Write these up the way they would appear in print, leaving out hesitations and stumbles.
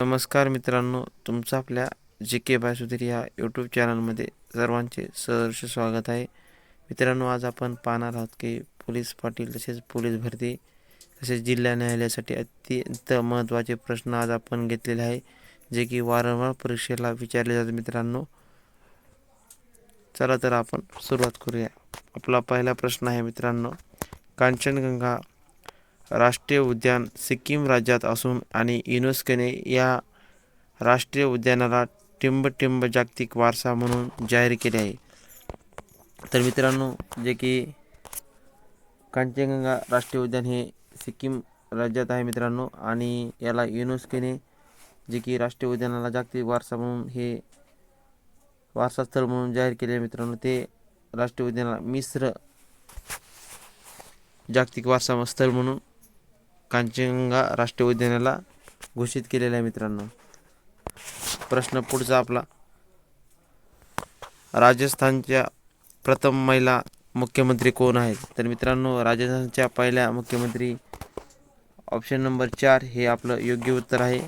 नमस्कार मित्रांनो, तुमचं आपल्या जी के बासुधीर या यूट्यूब चॅनलमध्ये सर्वांचे सहर्ष स्वागत आहे. मित्रांनो, आज आपण पाहणार आहोत की पोलीस पाटील तसेच पोलीस भरती तसेच जिल्हा न्यायालयासाठी अत्यंत महत्त्वाचे प्रश्न आज आपण घेतलेले आहे, जे की वारंवार परीक्षेला विचारले जातात. मित्रांनो, चला तर आपण सुरुवात करूया. आपला पहिला प्रश्न आहे मित्रांनो, कांचनगंगा राष्ट्रीय उद्यान सिक्कीम राज्यात असून आणि युनेस्कोने या राष्ट्रीय उद्यानाला टिंबटिंब जागतिक वारसा म्हणून जाहीर केले आहे. तर मित्रांनो, जे की कांचनगंगा राष्ट्रीय उद्यान हे सिक्कीम राज्यात आहे मित्रांनो, आणि याला युनेस्कोने जे की राष्ट्रीय उद्यानाला जागतिक वारसा म्हणून हे वारसा स्थळ म्हणून जाहीर केले आहे मित्रांनो. ते राष्ट्रीय उद्यानाला मिश्र जागतिक वारसा स्थळ म्हणून कांचनगंगा राष्ट्रीय उद्यानाला घोषित केलेलं आहे मित्रांनो. प्रश्न पुढचा आपला, राजस्थानच्या प्रथम महिला मुख्यमंत्री कोण आहेत? तर मित्रांनो, राजस्थानच्या पहिल्या मुख्यमंत्री ऑप्शन नंबर 4 हे आपलं योग्य उत्तर आहे.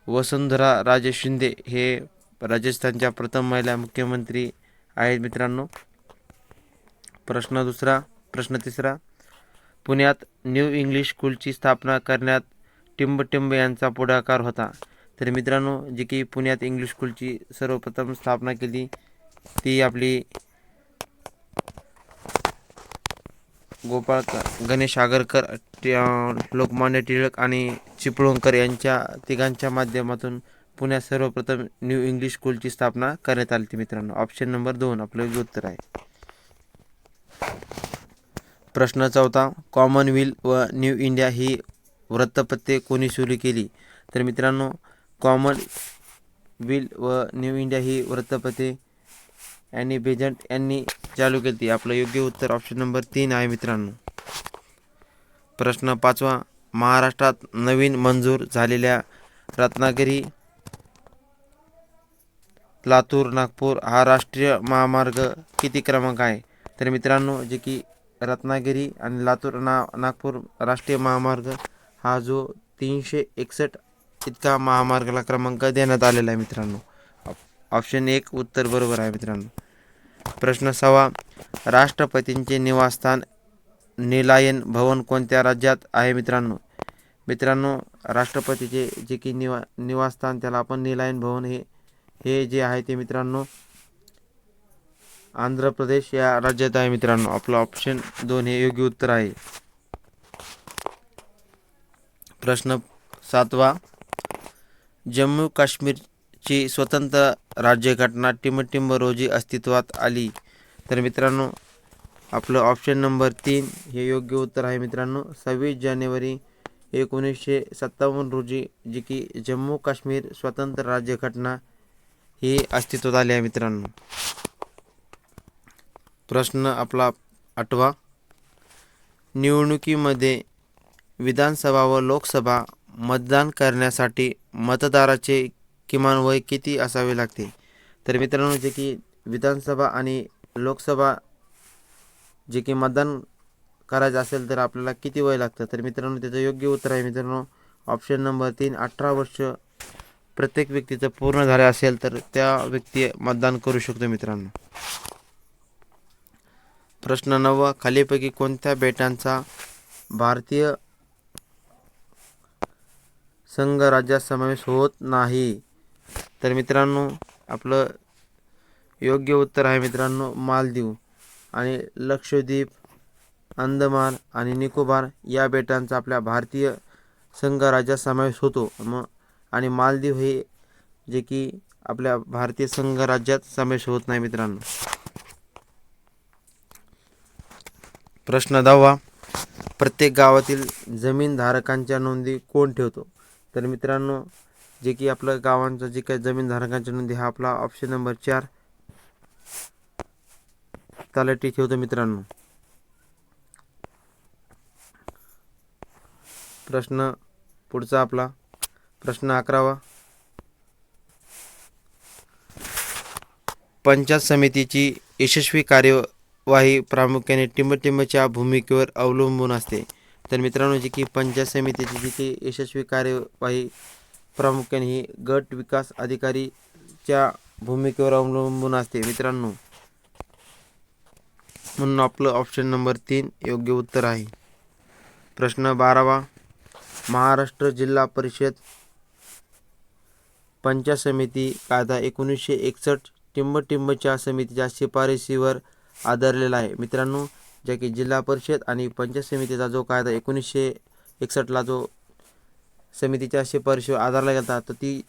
वसुंधरा राजे शिंदे हे राजस्थानच्या प्रथम महिला मुख्यमंत्री आहेत मित्रांनो. प्रश्न तिसरा, पुण्यात न्यू इंग्लिश स्कूलची स्थापना करण्यात टिंबटिंब यांचा पुढाकार होता. तर मित्रांनो, जी की पुण्यात इंग्लिश स्कूलची सर्वप्रथम स्थापना केली ती आपली गोपाळ गणेश आगरकर, लोकमान्य टिळक आणि चिपळूणकर यांच्या तिघांच्या माध्यमातून पुण्यात सर्वप्रथम न्यू इंग्लिश स्कूलची स्थापना करण्यात आली. मित्रांनो, ऑप्शन नंबर 2 आपलं योग्य उत्तर आहे. प्रश्न चौथा, कॉमनवेल्थ व न्यू इंडिया ही वृत्तपत्रे कोणी सुरू केली? तर मित्रांनो, कॉमनवेल्थ व न्यू इंडिया ही वृत्तपत्रे ॲनी बेझंट यांनी चालू केली. आपलं योग्य उत्तर ऑप्शन नंबर 3 आहे मित्रांनो. प्रश्न पाचवा, महाराष्ट्रात नवीन मंजूर झालेल्या रत्नागिरी लातूर नागपूर हा राष्ट्रीय महामार्ग किती क्रमांक आहे? तर मित्रांनो, जे की रत्नागिरी आणि लातूर नागपूर राष्ट्रीय महामार्ग हा जो 361 इतका महामार्गाला क्रमांक देण्यात आलेला आहे मित्रांनो. ऑप्शन 1 उत्तर बरोबर आहे मित्रांनो. प्रश्न 6, राष्ट्रपतींचे निवासस्थान निलायन भवन कोणत्या राज्यात आहे मित्रांनो? मित्रांनो, राष्ट्रपतीचे जे की निवासस्थान त्याला आपण निलायन भवन हे जे आहे ते मित्रांनो आंध्र प्रदेश या राज्यात आहे मित्रांनो. आपलं ऑप्शन 2 हे योग्य उत्तर आहे. प्रश्न 7, जम्मू काश्मीरची स्वतंत्र राज्यघटना टिंबटिंब रोजी अस्तित्वात आली. तर मित्रांनो, आपलं ऑप्शन नंबर 3 हे योग्य उत्तर आहे मित्रांनो. 26 जानेवारी 1957 रोजी जी की जम्मू काश्मीर स्वतंत्र राज्यघटना ही अस्तित्वात आली आहे मित्रांनो. प्रश्न आपला 8, निवडणुकीमध्ये विधानसभा व लोकसभा मतदान करण्यासाठी मतदाराचे किमान वय किती असावे लागते? तर मित्रांनो, जे की विधानसभा आणि लोकसभा जे की मतदान करायचं असेल तर आपल्याला किती वय लागतं? तर मित्रांनो, त्याचं योग्य उत्तर आहे मित्रांनो ऑप्शन नंबर 3 18 वर्ष प्रत्येक व्यक्तीचं पूर्ण झाले असेल तर त्या व्यक्ती मतदान करू शकतो मित्रांनो. प्रश्न 9, खालीपैकी कोणत्या बेटांचा भारतीय संघराज्यात समावेश होत नाही? तर मित्रांनो, आपलं योग्य उत्तर आहे मित्रांनो मालदीव आणि लक्षद्वीप, अंदमान आणि निकोबार या बेटांचा आपल्या भारतीय संघराज्यात समावेश होतो. आणि मालदीव हे जे की आपल्या भारतीय संघराज्यात समावेश होत नाही मित्रांनो. प्रश्न 10, प्रत्येक गावातील जमीनधारकांच्या नोंदी कोण ठेवतो? तर मित्रांनो, जे की आपलं गावांचं जे काही जमीनधारकांच्या नोंदी हा आपला ऑप्शन नंबर 4 तलाठी ठेवतो मित्रांनो. प्रश्न पुढचा आपला प्रश्न 11, पंचायत समितीची यशस्वी कार्यवाही प्रामुख्याने टिंबटिंबच्या भूमिकेवर अवलंबून असते. तर मित्रांनो, जी की पंचायत समितीची जी की यशस्वी कार्यवाही प्रामुख्याने ही गट विकास अधिकारीच्या भूमिकेवर अवलंबून असते मित्रांनो. म्हणून आपलं ऑप्शन नंबर 3 योग्य उत्तर आहे. प्रश्न 12वा. महाराष्ट्र जिल्हा परिषद पंचायत समिती कायदा 1961 टिंबटिंबच्या समितीच्या शिफारशीवर आधारलेला आहे मित्रांनो. ज्या की जिल्हा परिषद आणि पंचायत समितीचा जो कायदा 1961ला जो समितीच्या शिफारशीवर आधारला गेला तर ती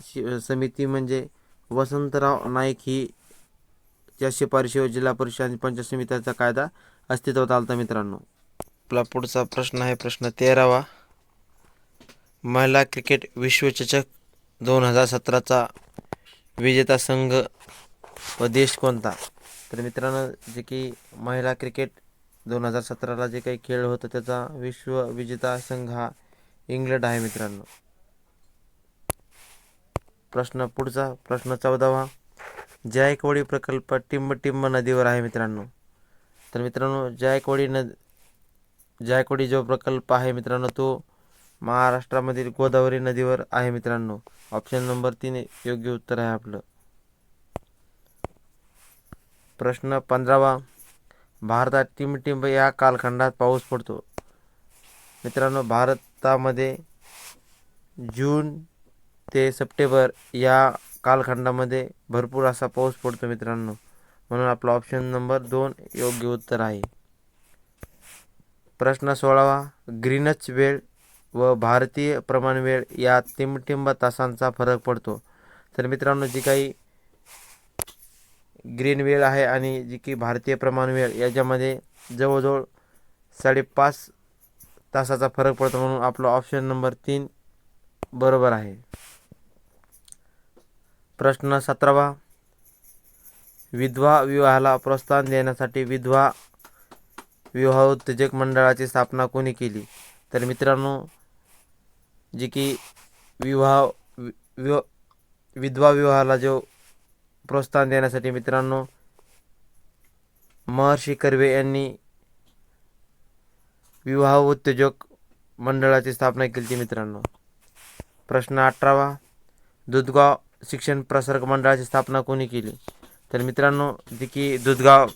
समिती म्हणजे वसंतराव नाईक ही त्या शिफारशीवर जिल्हा परिषद आणि पंचायत समितीचा कायदा अस्तित्वात आला मित्रांनो. आपला पुढचा प्रश्न आहे प्रश्न 13वा. महिला क्रिकेट विश्वचषक 2017चा विजेता संघ व देश कोणता? तर मित्रांनो जे की महिला क्रिकेट 2017ला जे काही खेळ होतं त्याचा विश्व विजेता संघ हा इंग्लंड आहे मित्रांनो. पुढचा प्रश्न 14वा. जायकवाडी प्रकल्प टिंबटिंब नदीवर आहे मित्रांनो. तर मित्रांनो जायकवाडी जो प्रकल्प आहे मित्रांनो तो महाराष्ट्रामधील गोदावरी नदीवर आहे मित्रांनो. ऑप्शन नंबर 3 योग्य उत्तर आहे आपलं. प्रश्न 15वा. भारतात टिंबटिंब या कालखंडात पाऊस पडतो. मित्रांनो भारतामध्ये जून ते सप्टेंबर या कालखंडामध्ये भरपूर असा पाऊस पडतो मित्रांनो. म्हणून आपला ऑप्शन नंबर 2 योग्य उत्तर आहे. प्रश्न 16वा. ग्रीनच वेळ व भारतीय प्रमाण वेळ या टिंबटिंब तासांचा फरक पडतो. तर मित्रांनो जी काही ग्रीन वेळ आहे आणि जी की भारतीय प्रमाण वेळ याच्यामध्ये जवळजवळ 5.5 तासाचा फरक पडतो. म्हणून आपला ऑप्शन नंबर 3 बरोबर आहे. प्रश्न 17वा. विधवा विवाहाला प्रोत्साहन देण्यासाठी विधवा विवाह उत्तेजक मंडळाची स्थापना कोणी केली? तर मित्रांनो जी की विधवा विवाहाला जो प्रोत्साहन देण्यासाठी मित्रांनो महर्षी कर्वे यांनी विवाह उत्तेजक मंडळाची स्थापना केली मित्रांनो. प्रश्न 18वा. दुधगाव शिक्षण प्रसारक मंडळाची स्थापना कोणी केली? तर मित्रांनो जी की दुधगाव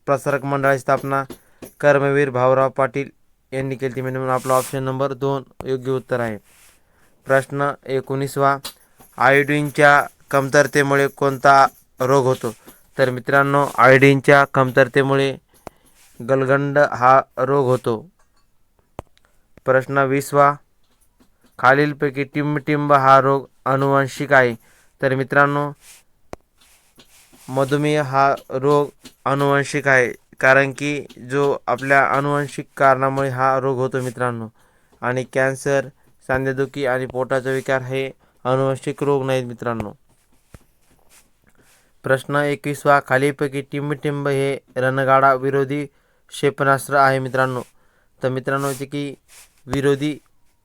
प्रसारक मंडळाची स्थापना कर्मवीर भाऊराव पाटील यांनी केली म्हणून आपला ऑप्शन नंबर 2 योग्य उत्तर आहे. प्रश्न 19वा. आयोडीनच्या कमतरतेमुळे कोणता रोग होतो? तर मित्रांनो आयोडीनच्या कमतरतेमुळे गलगंड हा रोग होतो. प्रश्न 20वा. खालीलपैकी टिंबटिंब हा रोग अनुवांशिक आहे. तर मित्रांनो मधुमेह हा रोग अनुवांशिक आहे कारण की जो आपल्या अनुवांशिक कारणामुळे हा रोग होतो मित्रांनो. आणि कॅन्सर, सांधेदुखी आणि पोटाचा विकार हे अनुवांशिक रोग नाहीत मित्रांनो. प्रश्न 21वा. खालीलपैकी टिंबटिंब हे रणगाडा विरोधी क्षेपणास्त्र आहे मित्रांनो. तर मित्रांनो जे की विरोधी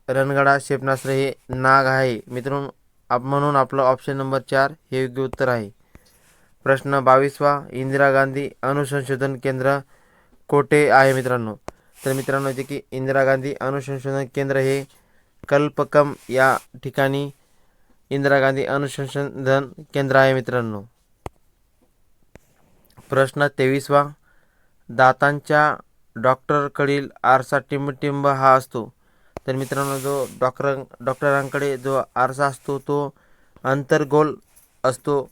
रणगाडा क्षेपणास्त्र हे नाग आहे मित्रांनो. म्हणून आपलं ऑप्शन नंबर 4 हे योग्य उत्तर आहे. प्रश्न 22वा. इंदिरा गांधी अणुसंशोधन केंद्र कोठे आहे मित्रांनो? तर मित्रांनो जे की इंदिरा गांधी अणुसंशोधन केंद्र हे कल्पकम या ठिकाणी इंदिरा गांधी अणुसंशोधन केंद्र आहे मित्रांनो. प्रश्न 23वा. दातांच्या डॉक्टरकडील आरसा टिंबटिंब हा असतो. तर मित्रांनो जो डॉक्टरांकडे जो आरसा असतो तो अंतर्गोल असतो.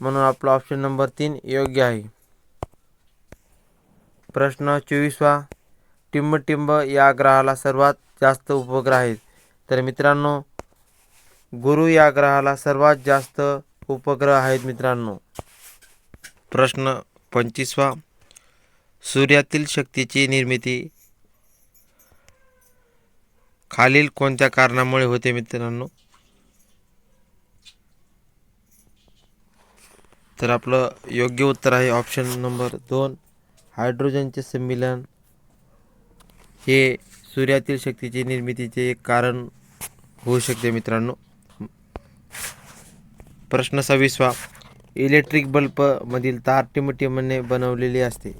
म्हणून आपला ऑप्शन नंबर 3 योग्य आहे. प्रश्न 24वा. टिंबटिंब या ग्रहाला सर्वात जास्त उपग्रह आहेत. तर मित्रांनो गुरु या ग्रहाला सर्वात जास्त उपग्रह आहेत मित्रांनो. प्रश्न 25वा. सूर्यातील शक्तीची निर्मिती खालील कोणत्या कारणामुळे होते मित्रांनो? तर आपलं योग्य उत्तर आहे ऑप्शन नंबर 2 हायड्रोजनचे सम्मिलन हे सूर्यातील शक्तीची निर्मितीचे एक कारण होऊ शकते मित्रांनो. प्रश्न 26वा. इलेक्ट्रिक बल्ब मधील तार टिंबटिंबने बनवलेली असते.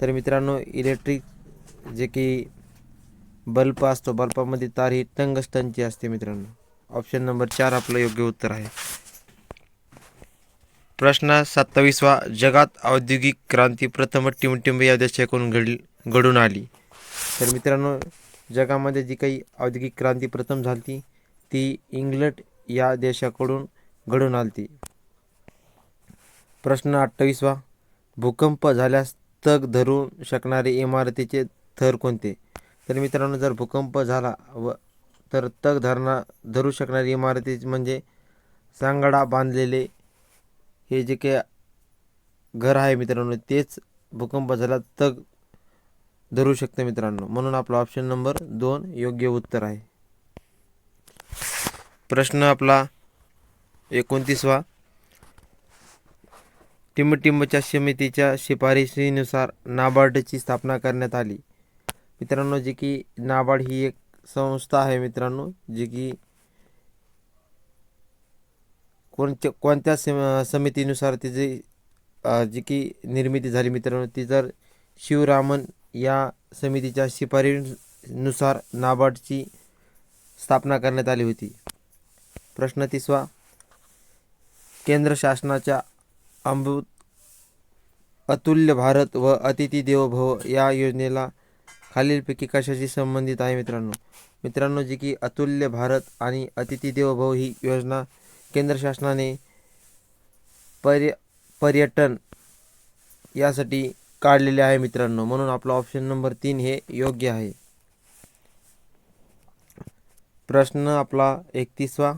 तर मित्रांनो इलेक्ट्रिक जे की बल्ब असतो, बल्बामध्ये तार ही टंगस्टनची असते मित्रांनो. ऑप्शन नंबर 4 आपलं योग्य उत्तर आहे. प्रश्न 27वा. जगात औद्योगिक क्रांती प्रथम टिमटिंब या देशाकडून घडून आली. तर मित्रांनो, जगामध्ये जी काही औद्योगिक क्रांती प्रथम झाली ती इंग्लंड या देशाकडून घडून आली. प्रश्न 28वा. भूकंप झाल्यास तग धरू शकणारे इमारतीचे थर कोणते? तर मित्रांनो, जर भूकंप झाला तर तग धरू शकणारी इमारती म्हणजे सांगाडा बांधलेले हे जे काही घर आहे मित्रांनो, तेच भूकंप झाला तग धरू शकते मित्रांनो. म्हणून आपला ऑप्शन नंबर 2 योग्य उत्तर आहे. प्रश्न आपला 29वा. टिंबटिंबच्या समितीच्या शिफारशीनुसार नाबार्डची स्थापना करण्यात आली. मित्रांनो, जे की नाबार्ड ही एक संस्था आहे मित्रांनो, जी की कोणत्या समितीनुसार तिची जी की निर्मिती झाली मित्रांनो, ती जर शिवरामन या समितीच्या शिफारशीनुसार नाबार्डची स्थापना करण्यात आली होती. प्रश्न 30वा. केंद्र शासनाच्या अतुल्य भारत व अतिथी देवो भव या योजनेला खालीलपैकी कशाशी संबंधित आहे मित्रांनो? मित्रांनो, जी की अतुल्य भारत आणि अतिथी देवो भव ही योजना केंद्र शासनाने पर्यटन यासाठी काढलेले आहे मित्रांनो. म्हणून आपला ऑप्शन नंबर 3 हे योग्य आहे. प्रश्न आपला 31वा.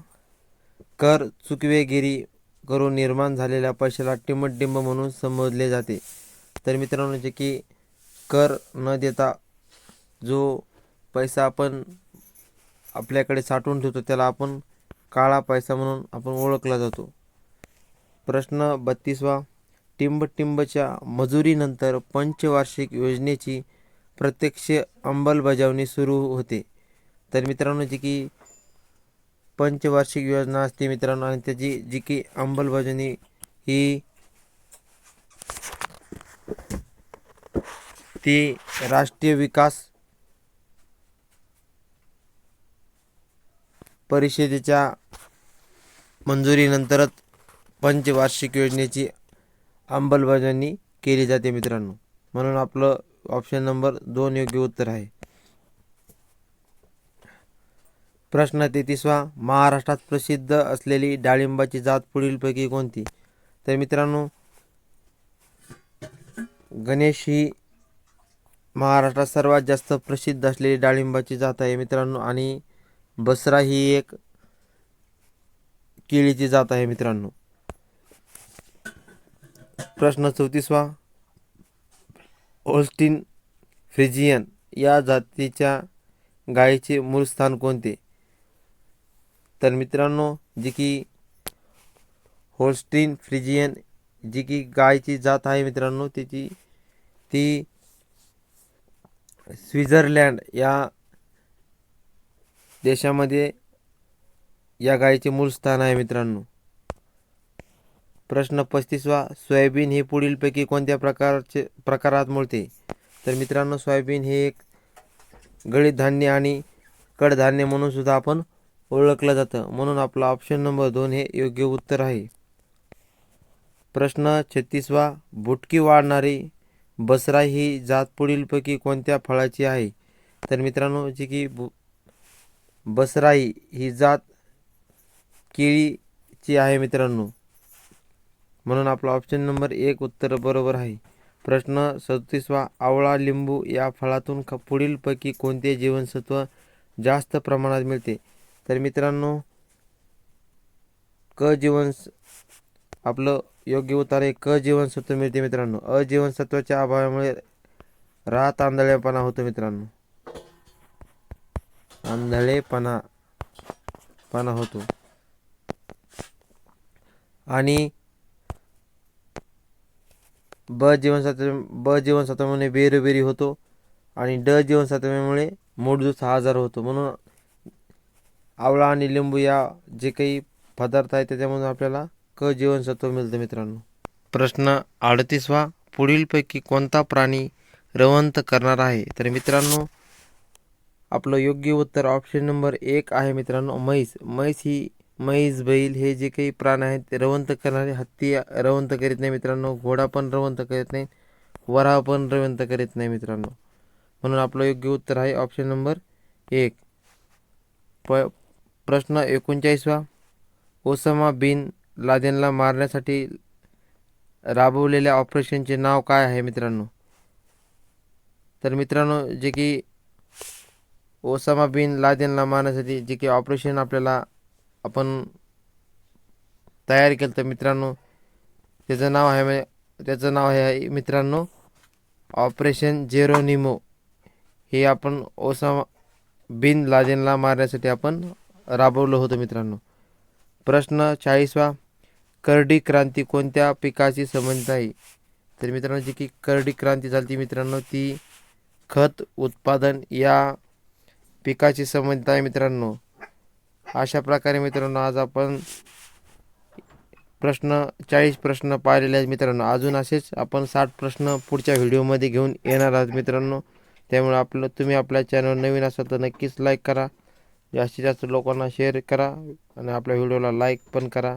कर चुकवेगिरी करून निर्माण झालेल्या पैशाला टिंबटिंब म्हणून संबोधले जाते. तर मित्रांनो, जे की कर न देता जो पैसा आपण आपल्याकडे साठवून ठेवतो त्याला आपण काळा पैसा म्हणून आपण ओळखला जातो. प्रश्न 32वा. टिंबटिंबच्या मंजुरीनंतर पंचवार्षिक योजनेची प्रत्यक्ष अंमलबजावणी सुरू होते. तर मित्रांनो, जी की पंचवार्षिक योजना असते मित्रांनो, आणि त्याची जी की अंमलबजावणी ही ती राष्ट्रीय विकास परिषदेच्या मंजुरीनंतरच पंचवार्षिक योजनेची अंमलबजावणी केली जाते मित्रांनो. म्हणून आपलं ऑप्शन नंबर 2 योग्य उत्तर आहे. प्रश्न 33वा. महाराष्ट्रात प्रसिद्ध असलेली डाळिंबाची जात पुढीलपैकी कोणती? तर मित्रांनो, गणेश ही महाराष्ट्रात सर्वात जास्त प्रसिद्ध असलेली डाळिंबाची जात आहे मित्रांनो, आणि बसरा ही एक केळीची जात आहे मित्रांनो. प्रश्न 34वा. होल्स्टीन फ्रिजियन या जातीच्या गायीचे मूळ स्थान कोणते? तर मित्रांनो, जी की होल्स्टीन फ्रिजियन जी की गायची जात आहे मित्रांनो, ती स्वित्झर्लंड या देशामध्ये या गायीचे मूळ स्थान आहे मित्रांनो. प्रश्न 35वा. सोयाबीन हे पुढीलपैकी कोणत्या प्रकारात मोडते? तर मित्रांनो, सोयाबीन हे एक गळीत धान्य आणि कडधान्य म्हणून सुद्धा आपण ओळखलं जातं. म्हणून आपला ऑप्शन नंबर 2 हे योग्य उत्तर आहे. प्रश्न 36वा. बुटकी वाढणारी बसरा ही जात पुढीलपैकी कोणत्या फळाची आहे? तर मित्रांनो, जी की बसराई ही जात केळीची आहे मित्रांनो. म्हणून आपला ऑप्शन नंबर 1 उत्तर बरोबर आहे. प्रश्न 37वा. आवळा लिंबू या फळातून पुढीलपैकी कोणते जीवनसत्व जास्त प्रमाणात मिळते? तर मित्रांनो, आपलं योग्य उत्तर आहे क जीवनसत्व मिळते मित्रांनो. अ जीवनसत्वाच्या अभावामुळे आंधळेपणा होतो मित्रांनो, आंधळेपणा होतो. आणि ब जीवनसत्वामुळे बेरोबेरी होतो, आणि ड जीवनसत्वामुळे मूळजूस हा आजार होतो. म्हणून आवळा आणि लिंबू या जे काही पदार्थ आहेत त्याच्यामधून आपल्याला क जीवनसत्व मिळतं मित्रांनो. प्रश्न 38वा. पुढीलपैकी कोणता प्राणी रवंथ करणार आहे? तर मित्रांनो, आपलं योग्य उत्तर ऑप्शन नंबर 1 आहे मित्रांनो, म्हैस. म्हैस, बैल हे जे काही प्राण आहेत ते रवंथ करणारे. हत्ती रवंथ करीत नाही मित्रांनो, घोडा पण रवंथ करीत नाही, वराह पण रवंथ करीत नाही मित्रांनो. म्हणून आपलं योग्य उत्तर आहे ऑप्शन नंबर 1. प्रश्न 39वा. ओसामा बिन लादेनला मारण्यासाठी राबवलेल्या ऑपरेशनचे नाव काय आहे मित्रांनो? तर मित्रांनो, जे की ओसामा बिन लादेनला मारण्यासाठी जे की ऑपरेशन आपण तयार केलं तर मित्रांनो, त्याचं नाव आहे मित्रांनो ऑपरेशन जेरोनिमो. हे आपण ओसामा बिन लादेनला मारण्यासाठी आपण राबवलं होतं मित्रांनो. प्रश्न 40वा. करडी क्रांती कोणत्या पिकाशी संबंधित आहे? तर मित्रांनो, जी की करडी क्रांती झाली मित्रांनो, ती खत उत्पादन या पिकाशी संबंधित आहे मित्रांनो. अशा प्रकारे मित्रांनो आज आपण 40 प्रश्न पाहिलेले आहेत मित्रांनो. अजून असेच आपण 60 प्रश्न पुढच्या व्हिडिओमध्ये घेऊन येणार आहात मित्रांनो. त्यामुळे तुम्ही आपल्या चॅनल नवीन असाल तर नक्कीच लाईक करा, जास्तीत जास्त लोकांना शेअर करा आणि आपल्या व्हिडिओला लाईक पण करा.